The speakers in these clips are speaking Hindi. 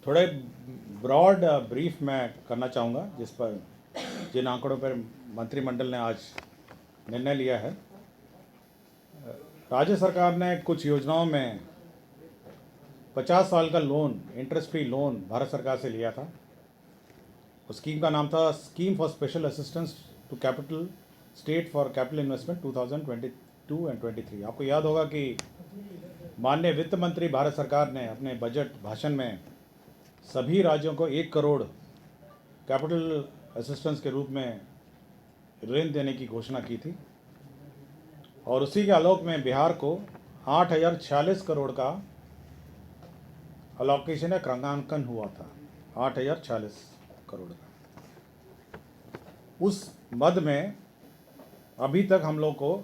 थोड़े ब्रॉड ब्रीफ मैं करना चाहूँगा जिन आंकड़ों पर मंत्रिमंडल ने आज निर्णय लिया है। राज्य सरकार ने कुछ योजनाओं में 50 साल का loan, interest free loan Bharat सरकार से लिया था। उस स्कीम का नाम था scheme for special assistance to capital state for capital investment 2022 and 23। आपको याद होगा कि माननीय वित्त मंत्री भारत सरकार ने अपने बजट भाषण में सभी राज्यों को 1 करोड़ कैपिटल असिस्टेंस के रूप में ऋण देने की घोषणा की थी और उसी के आलोक में बिहार को 8,046 करोड़ का अलोकेशन या क्रमांकन हुआ था। 8,046 करोड़ का। उस मद में अभी तक हम लोग को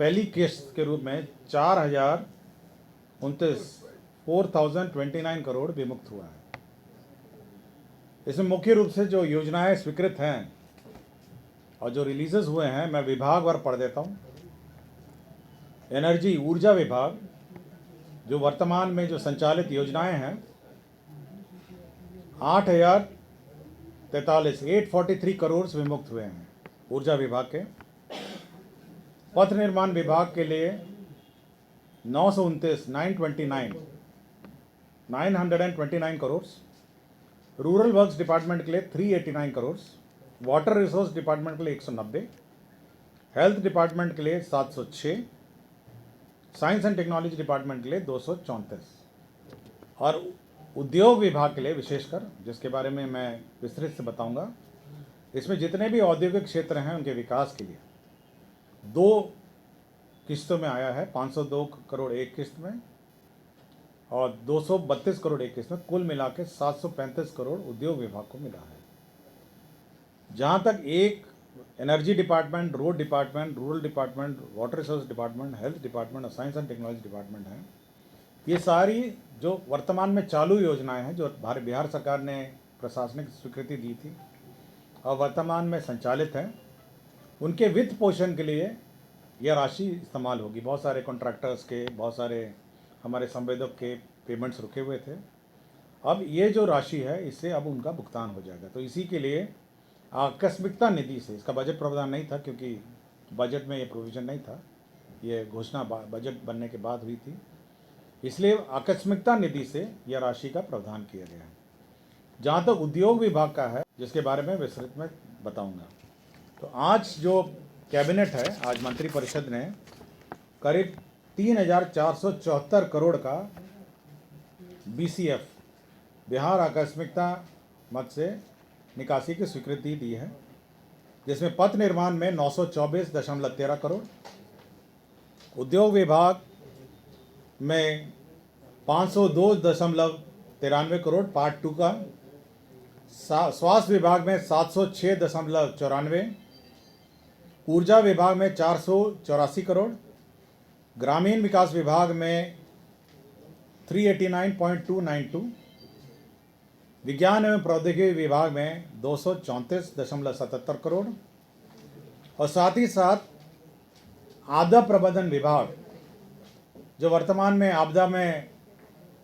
पहली किस्त के रूप में 4,029 करोड़ विमुक्त हुआ है। इसमें मुख्य रूप से जो योजनाएं स्वीकृत हैं और जो रिलीजेस हुए हैं, मैं विभागवार पढ़ देता हूँ। एनर्जी ऊर्जा विभाग, जो वर्तमान में जो संचालित योजनाएं हैं, 843 करोड़ से विमुक्त हुए हैं ऊर्जा विभाग के। पथ निर्माण विभाग के लिए 929 करोड़, रूरल वर्क्स डिपार्टमेंट के लिए 389 करोड़, वाटर रिसोर्स डिपार्टमेंट के लिए 190, हेल्थ डिपार्टमेंट के लिए 706, साइंस एंड टेक्नोलॉजी डिपार्टमेंट के लिए 234 और उद्योग विभाग के लिए विशेषकर, जिसके बारे में मैं विस्तृत से बताऊंगा, इसमें जितने भी औद्योगिक क्षेत्र हैं उनके विकास के लिए 2 किस्तों में आया है। 502 करोड़ एक किस्त में और 232 करोड़ एक किस्त में, कुल मिला के 735 करोड़ उद्योग विभाग को मिला है। जहाँ तक एक energy department, road department, rural department, water resource department, health department और साइंस एंड टेक्नोलॉजी डिपार्टमेंट हैं, ये सारी जो वर्तमान में चालू योजनाएं हैं जो बिहार सरकार ने प्रशासनिक स्वीकृति दी थी और वर्तमान में संचालित हैं, उनके वित्त पोषण के लिए यह राशि इस्तेमाल होगी। बहुत सारे कॉन्ट्रैक्टर्स के, बहुत सारे हमारे संवेदक के पेमेंट्स रुके हुए थे। अब ये जो राशि है, इससे अब उनका भुगतान हो जाएगा। तो इसी के लिए आकस्मिकता निधि से, इसका बजट प्रावधान नहीं था क्योंकि बजट में ये प्रोविज़न नहीं था, ये घोषणा बजट बनने के बाद हुई थी, इसलिए आकस्मिकता निधि से यह राशि का प्रावधान किया गया है। जहाँ तक उद्योग विभाग का है, जिसके बारे में विस्तृत में बताऊंगा, तो आज जो कैबिनेट है, आज मंत्रिपरिषद ने करीब 3,474 करोड़ का BCF, बिहार आकस्मिकता मद से निकासी की स्वीकृति दी है, जिसमें पथ निर्माण में 924.13 करोड़, उद्योग विभाग में 502.93 करोड़ पार्ट 2 का, स्वास्थ्य विभाग में 706.94, ऊर्जा विभाग में 484 करोड़, ग्रामीण विकास विभाग में 389.292, विज्ञान एवं प्रौद्योगिकी विभाग में 234.77 करोड़ और साथ ही साथ आपदा प्रबंधन विभाग, जो वर्तमान में आपदा में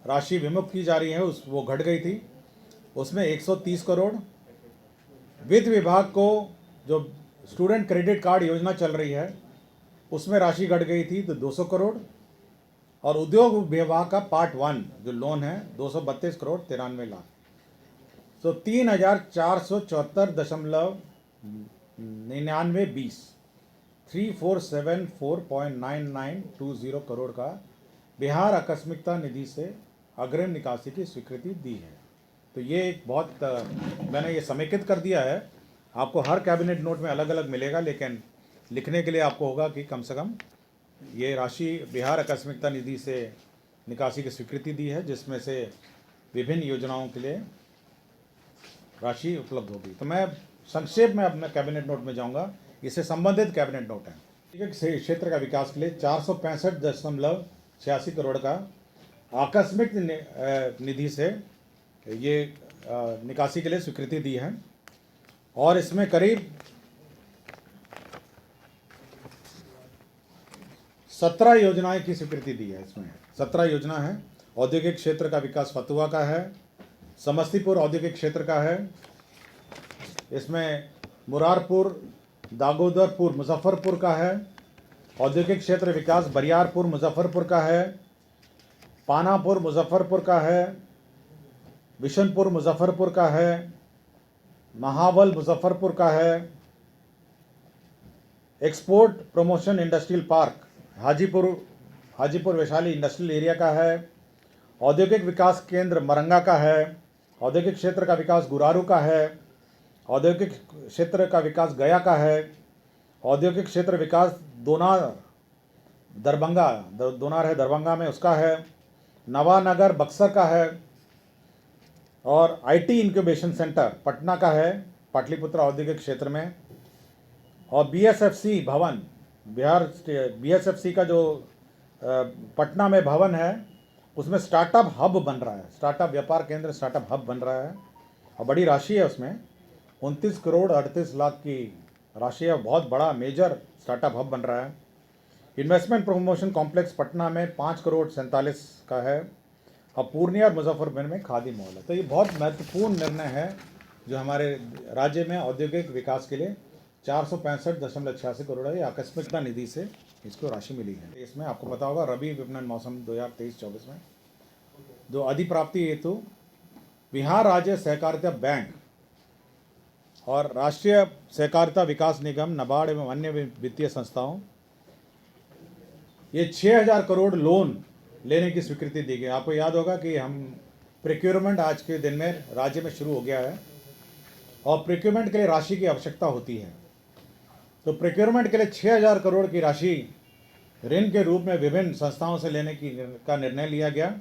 राशि विमुक्त की जा रही है, वो घट गई थी, उसमें 130 करोड़। वित्त विभाग को जो स्टूडेंट क्रेडिट कार्ड योजना चल रही है, उसमें राशि घट गई थी तो 200 करोड़ और उद्योग विभाग का पार्ट 1 जो लोन है 232 करोड़ 93 लाख। तो 3,474.9920 3474.9920 करोड़ का बिहार आकस्मिकता निधि से अग्रिम निकासी की स्वीकृति दी है। तो ये एक बहुत मैंने ये समेकित कर दिया है। आपको हर कैबिनेट नोट में अलग अलग मिलेगा, लेकिन लिखने के लिए आपको होगा कि कम से कम ये राशि बिहार आकस्मिकता निधि से निकासी की स्वीकृति दी है, जिसमें से विभिन्न योजनाओं के लिए राशि उपलब्ध होगी। तो मैं संक्षेप में अपने कैबिनेट नोट में जाऊंगा, इससे संबंधित कैबिनेट नोट है। क्षेत्र का विकास के लिए 465.86 करोड़ का आकस्मिक निधि से ये निकासी के लिए स्वीकृति दी है और इसमें करीब 17 योजनाएं की स्वीकृति दी है। इसमें 17 योजना है। औद्योगिक क्षेत्र का विकास फतुहा का है, समस्तीपुर औद्योगिक क्षेत्र का है। इसमें मुरारपुर, दागोदरपुर, मुजफ्फरपुर का है। औद्योगिक क्षेत्र विकास बरियारपुर मुजफ्फरपुर का है। पानापुर मुजफ्फरपुर का है। बिशनपुर मुजफ्फरपुर का है। महावल मुजफ्फरपुर का है। Export promotion industrial park Hajipur Vaishali industrial area का है। औद्योगिक विकास केंद्र मरंगा का है। औद्योगिक क्षेत्र का विकास गुरारू का है। औद्योगिक क्षेत्र का विकास गया का है। औद्योगिक क्षेत्र विकास दोनार है दरभंगा में, उसका है। नवानगर बक्सर का है। और आईटी इंक्यूबेशन सेंटर पटना का है, पाटलिपुत्र औद्योगिक क्षेत्र में। और बीएसएफसी भवन, बीएसएफसी का जो पटना में भवन है, उसमें स्टार्टअप हब बन रहा है, स्टार्टअप व्यापार केंद्र स्टार्टअप हब बन रहा है। और बड़ी राशि है उसमें, 29 करोड़ 38 लाख की राशि है। बहुत बड़ा मेजर स्टार्टअप हब बन रहा है। इन्वेस्टमेंट प्रमोशन कॉम्प्लेक्स पटना में 5 करोड़ 47 का है। और पूर्णिया और मुजफ्फरपुर में खादी मॉल है। तो ये बहुत महत्वपूर्ण निर्णय है जो हमारे राज्य में औद्योगिक विकास के लिए 465.86 करोड़ है। आकस्मिकता निधि से इसको राशि मिली है। इसमें आपको पता होगा रबी विपणन मौसम 2023-24 में जो अधिप्राप्ति हेतु बिहार राज्य सहकारिता बैंक और राष्ट्रीय सहकारिता विकास निगम, नाबार्ड एवं अन्य वित्तीय संस्थाओं ये 6000 करोड़ लोन लेने की स्वीकृति दी गई। आपको याद होगा कि हम प्रोक्योरमेंट आज के दिन में राज्य में शुरू हो गया है और प्रोक्योरमेंट के लिए राशि की आवश्यकता होती है। तो प्रोक्योरमेंट के लिए 6000 करोड़ की राशि ऋण के रूप में विभिन्न संस्थाओं से लेने का निर्णय लिया गया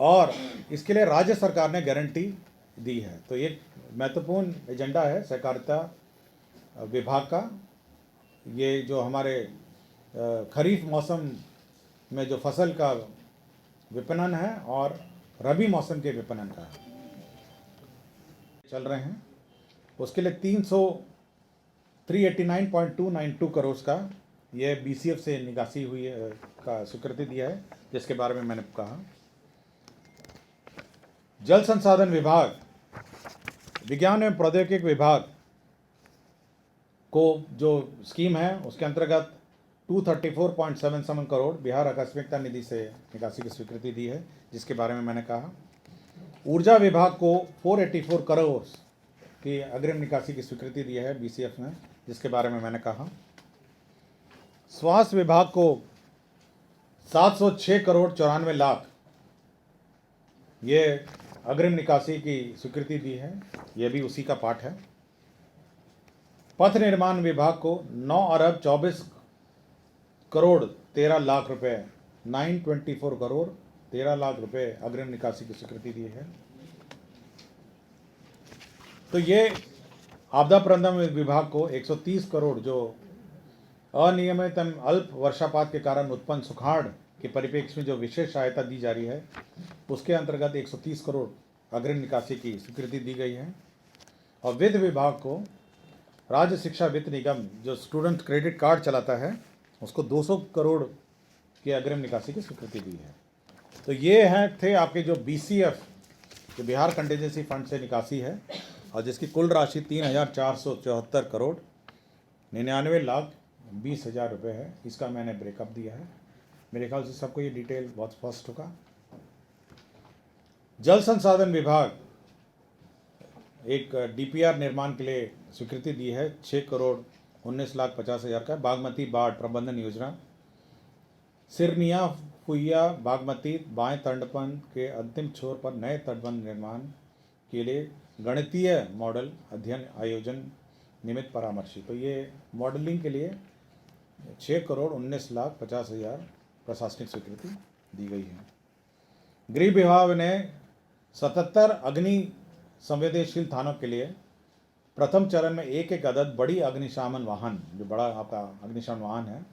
और इसके लिए राज्य सरकार ने गारंटी दी है। तो ये महत्वपूर्ण एजेंडा है सहकारिता विभाग का। ये जो हमारे खरीफ मौसम में जो फसल का विपणन है और रबी मौसम के विपणन का चल रहे हैं, उसके लिए 389.292 करोड़ का ये बीसीएफ से निकासी हुई है का स्वीकृति दिया है, जिसके बारे में मैंने कहा। जल संसाधन विभाग, विज्ञान एवं प्रौद्योगिकी विभाग को जो स्कीम है उसके अंतर्गत 234.77 करोड़ बिहार आकस्मिकता निधि से निकासी की स्वीकृति दी है, जिसके बारे में मैंने कहा। ऊर्जा विभाग को 484 करोड़ की अग्रिम निकासी की स्वीकृति दी है बीसीएफ में, जिसके बारे में मैंने कहा। स्वास्थ्य विभाग को 706 करोड़ 94 लाख ये अग्रिम निकासी की स्वीकृति दी है, ये भी उसी का पार्ट है। पथ निर्माण विभाग को 9 अरब 24 करोड़ 13 लाख रुपए 924 करोड़ 13 लाख रुपए अग्रिम निकासी की स्वीकृति दी है। तो ये आपदा प्रबंधन विभाग को 130 करोड़ जो अनियमित अल्प वर्षापात के कारण उत्पन्न सुखाड़ के परिप्रेक्ष्य में जो विशेष सहायता दी जा रही है, उसके अंतर्गत 130 करोड़ अग्रिम निकासी की स्वीकृति दी गई है। और वित्त विभाग को राज्य शिक्षा वित्त निगम जो स्टूडेंट क्रेडिट कार्ड चलाता है, उसको 200 करोड़ की अग्रिम निकासी की स्वीकृति दी है। तो ये थे आपके जो बीसीएफ जो बिहार कंटीजेंसी फंड से निकासी है और जिसकी कुल राशि 3,474 करोड़ 99 लाख 20 हज़ार रुपये है। इसका मैंने ब्रेकअप दिया है। मेरे ख्याल से सबको ये डिटेल बहुत स्पष्ट होगा। जल संसाधन विभाग एक डीपीआर निर्माण के लिए स्वीकृति दी है 6 करोड़ 19 लाख 50 हज़ार का। बागमती बाढ़ प्रबंधन योजना, सिरनिया फुइया बागमती बाएं तटबंध के अंतिम छोर पर नए तटबंध निर्माण के लिए गणितीय मॉडल अध्ययन आयोजन निमित्त परामर्शी। तो ये मॉडलिंग के लिए 6 करोड़ 19 लाख 50 हज़ार प्रशासनिक स्वीकृति दी गई है। गृह विभाग ने 77 अग्नि संवेदनशील थानों के लिए प्रथम चरण में एक अदद बड़ी अग्निशमन वाहन, जो बड़ा आपका अग्निशमन वाहन है,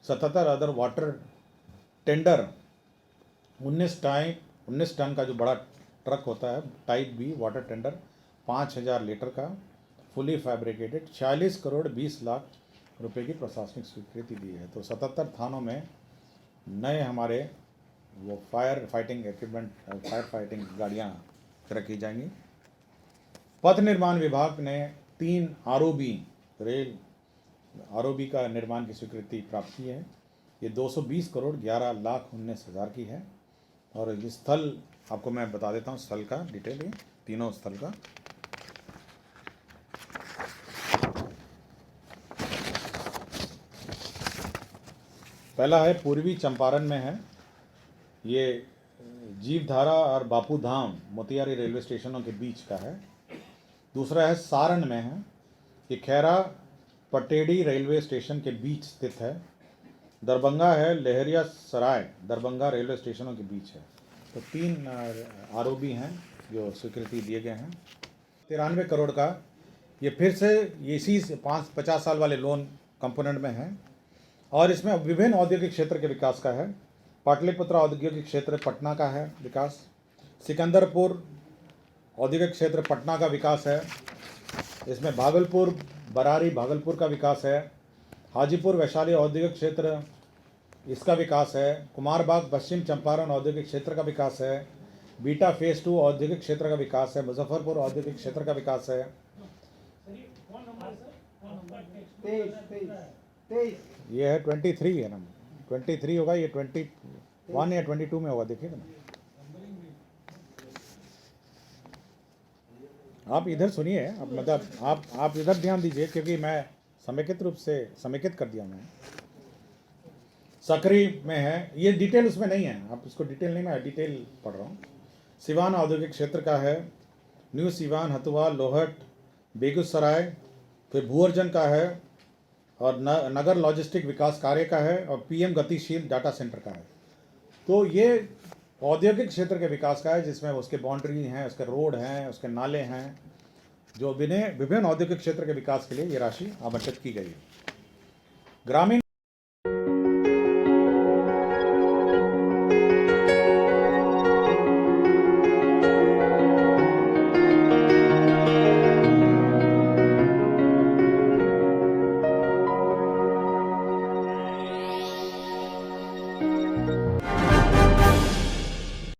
77 अदर वाटर टेंडर 19 टन का जो बड़ा ट्रक होता है type B water tender 5000 litre का फुली फैब्रिकेटेड 46 करोड़ 20 लाख रुपए की प्रशासनिक स्वीकृति दी है। तो 77 थानों में नए हमारे वो fire fighting equipment fire fighting गाड़ियाँ की जाएंगी। पथ निर्माण विभाग ने 3 आरओबी रेल आरओबी का निर्माण की स्वीकृति प्राप्त की है। ये 220 करोड़ 11,19,000 की है। और ये स्थल आपको मैं बता देता हूँ, स्थल का डिटेल, ये तीनों स्थल का। पहला है पूर्वी चंपारण में है, ये जीवधारा और बापू धाम मोतिहारी रेलवे स्टेशनों के बीच का है। दूसरा है सारण में है, ये खैरा पटेड़ी रेलवे स्टेशन के बीच स्थित है। दरभंगा है, लहरिया सराय दरभंगा रेलवे स्टेशनों के बीच है। तो 3 आरओबी हैं जो स्वीकृति दिए गए हैं। 93 करोड़ का ये फिर से इसी 50 साल वाले लोन कंपोनेंट में है और इसमें विभिन्न औद्योगिक क्षेत्र के विकास का है। पाटलिपुत्र औद्योगिक क्षेत्र पटना का है विकास, सिकंदरपुर औद्योगिक क्षेत्र पटना का विकास है, इसमें भागलपुर बरारी भागलपुर का विकास है, हाजीपुर वैशाली औद्योगिक क्षेत्र इसका विकास है, कुमारबाग पश्चिम चंपारण औद्योगिक क्षेत्र का विकास है, बीटा फेज 2 औद्योगिक क्षेत्र का विकास है, मुजफ्फरपुर औद्योगिक क्षेत्र का विकास है। ये है 23 है ना, 23 होगा, ये 21 या 22 में होगा, देखिएगा ना। आप इधर सुनिए, आप मतलब आप इधर ध्यान दीजिए, क्योंकि मैं समेकित रूप से समेकित कर दिया। मैं सकरी में है, ये डिटेल उसमें नहीं है, आप इसको डिटेल नहीं, मैं डिटेल पढ़ रहा हूँ। सिवान औद्योगिक क्षेत्र का है, न्यू सिवान, हथुआ, लोहट, बेगूसराय, फिर भूअर्जन का है और नगर लॉजिस्टिक विकास कार्य का है और पीएम गतिशील डाटा सेंटर का है। तो ये औद्योगिक क्षेत्र के विकास का है, जिसमें उसके बाउंड्री हैं, उसके रोड हैं, उसके नाले हैं, जो विभिन्न औद्योगिक क्षेत्र के विकास के लिए ये राशि आवंटित की गई है। ग्रामीण